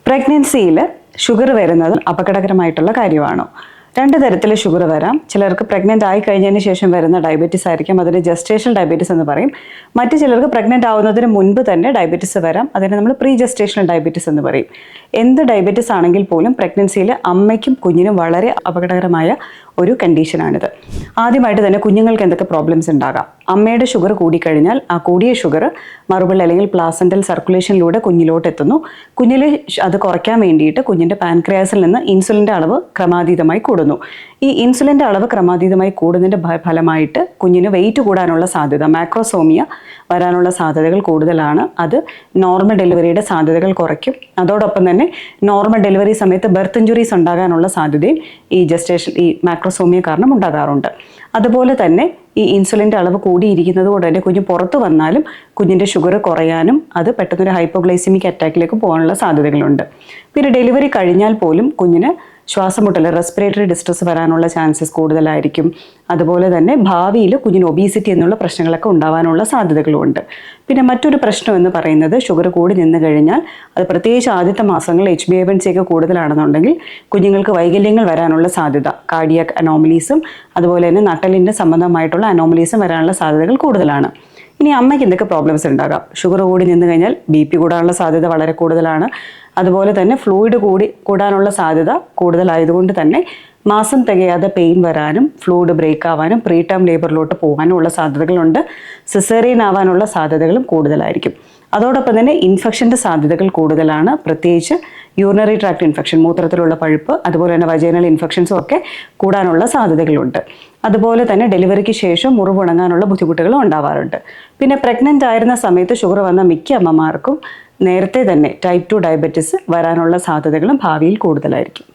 പ്രഗ്നൻസിയിൽ sugar വരുന്നത് അപകടകരമായിട്ടുള്ള കാര്യമാണോ? രണ്ട് തരത്തിൽ ഷുഗർ വരാം. ചിലർക്ക് പ്രഗ്നൻ്റ് ആയി കഴിഞ്ഞതിന് ശേഷം വരുന്ന ഡയബറ്റീസ് ആയിരിക്കും, അതിന് ജസ്റ്റേഷണൽ ഡയബറ്റീസ് എന്ന് പറയും. മറ്റു ചിലർക്ക് പ്രഗ്നൻ്റ് ആവുന്നതിന് മുൻപ് തന്നെ ഡയബറ്റീസ് വരാം, അതിനെ നമ്മൾ പ്രീ ജസ്റ്റേഷണൽ ഡയബറ്റീസ് എന്ന് പറയും. എന്ത് ഡയബറ്റീസ് ആണെങ്കിൽ പോലും പ്രഗ്നൻസിയിൽ അമ്മയ്ക്കും കുഞ്ഞിനും വളരെ അപകടകരമായ ഒരു കണ്ടീഷനാണിത്. ആദ്യമായിട്ട് തന്നെ കുഞ്ഞുങ്ങൾക്ക് എന്തൊക്കെ പ്രോബ്ലംസ് ഉണ്ടാകാം? അമ്മയുടെ ഷുഗർ കൂടിക്കഴിഞ്ഞാൽ ആ കൂടിയ ഷുഗർ മറുപടി അല്ലെങ്കിൽ പ്ലാസൻ്റൽ സർക്കുലേഷനിലൂടെ കുഞ്ഞിലോട്ട് എത്തുന്നു. കുഞ്ഞിൽ അത് കുറയ്ക്കാൻ വേണ്ടിയിട്ട് കുഞ്ഞിൻ്റെ പാൻക്രിയാസിൽ നിന്ന് ഇൻസുലിൻ്റെ അളവ് ക്രമാതീതമായി കൂടുന്നു. ഈ ഇൻസുലിൻ്റെ അളവ് ക്രമാതീതമായി കൂടുന്നതിൻ്റെ ഫലമായിട്ട് കുഞ്ഞിന് വെയിറ്റ് കൂടാനുള്ള സാധ്യത, മാക്രോസോമിയ വരാനുള്ള സാധ്യതകൾ കൂടുതലാണ്. അത് നോർമൽ ഡെലിവറിയുടെ സാധ്യതകൾ കുറയ്ക്കും. അതോടൊപ്പം തന്നെ നോർമൽ ഡെലിവറി സമയത്ത് ബർത്ത് ഇഞ്ചുറീസ് ഉണ്ടാകാനുള്ള സാധ്യതയും ഈ മാക്രോസോമിയ കാരണം ഉണ്ടാകാറുണ്ട്. അതുപോലെ തന്നെ ഈ ഇൻസുലിൻ്റെ അളവ് കൂടിയിരിക്കുന്നത് കൊണ്ട് തന്നെ കുഞ്ഞ് പുറത്തു വന്നാലും കുഞ്ഞിൻ്റെ ഷുഗർ കുറയാനും അത് പെട്ടെന്നൊരു ഹൈപ്പോഗ്ലൈസിമിക് അറ്റാക്കിലേക്ക് പോകാനുള്ള സാധ്യതകളുണ്ട്. പിന്നെ ഡെലിവറി കഴിഞ്ഞാൽ പോലും കുഞ്ഞിന് ശ്വാസമുട്ടൽ, റെസ്പിറേറ്ററി ഡിസ്ട്രസ് വരാനുള്ള ചാൻസസ് കൂടുതലായിരിക്കും. അതുപോലെ തന്നെ ഭാവിയിൽ കുഞ്ഞിന് ഒബീസിറ്റി എന്നുള്ള പ്രശ്നങ്ങളൊക്കെ ഉണ്ടാവാനുള്ള സാധ്യതകളുമുണ്ട്. പിന്നെ മറ്റൊരു പ്രശ്നം എന്ന് പറയുന്നത് ഷുഗർ കൂടി നിന്ന് കഴിഞ്ഞാൽ അത് പ്രത്യേകിച്ച് ആദ്യത്തെ മാസങ്ങളിൽ HbA1c ഒക്കെ കൂടുതലാണെന്നുണ്ടെങ്കിൽ കുഞ്ഞുങ്ങൾക്ക് വൈകല്യങ്ങൾ വരാനുള്ള സാധ്യത, കാർഡിയാക് അനോമലീസും അതുപോലെ തന്നെ നട്ടലിൻ്റെ സംബന്ധമായിട്ടുള്ള അനോമലീസും വരാനുള്ള സാധ്യതകൾ കൂടുതലാണ്. ഇനി അമ്മയ്ക്ക് എന്തൊക്കെ പ്രോബ്ലംസ് ഉണ്ടാകാം? ഷുഗർ കൂടി നിന്ന് കഴിഞ്ഞാൽ BP കൂടാനുള്ള സാധ്യത വളരെ കൂടുതലാണ്. അതുപോലെ തന്നെ ഫ്ലൂയിഡ് കൂടാനുള്ള സാധ്യത കൂടുതലായതുകൊണ്ട് തന്നെ മാസം തികയാതെ പെയിൻ വരാനും ഫ്ലൂയിഡ് ബ്രേക്ക് ആവാനും പ്രീ ടേം ലേബറിലോട്ട് പോകാനും ഉള്ള സാധ്യതകളുണ്ട്. സിസേറിയൻ ആവാനുള്ള സാധ്യതകളും കൂടുതലായിരിക്കും. അതോടൊപ്പം തന്നെ ഇൻഫെക്ഷൻ്റെ സാധ്യതകൾ കൂടുതലാണ്. പ്രത്യേകിച്ച് യൂറിനറി ട്രാക്ട് ഇൻഫെക്ഷൻ, മൂത്രത്തിലുള്ള പഴുപ്പ്, അതുപോലെ തന്നെ വജൈനൽ ഇൻഫെക്ഷൻസും ഒക്കെ കൂടാനുള്ള സാധ്യതകളുണ്ട്. അതുപോലെ തന്നെ ഡെലിവറിക്ക് ശേഷം മുറിവുണങ്ങാനുള്ള ബുദ്ധിമുട്ടുകളും ഉണ്ടാവാറുണ്ട്. പിന്നെ പ്രഗ്നൻ്റ് ആയിരുന്ന സമയത്ത് ഷുഗർ വന്ന മിക്ക അമ്മമാർക്കും നേരത്തെ തന്നെ ടൈപ്പ് 2 ഡയബറ്റീസ് വരാനുള്ള സാധ്യതകളും ഭാവിയിൽ കൂടുതലായിരിക്കും.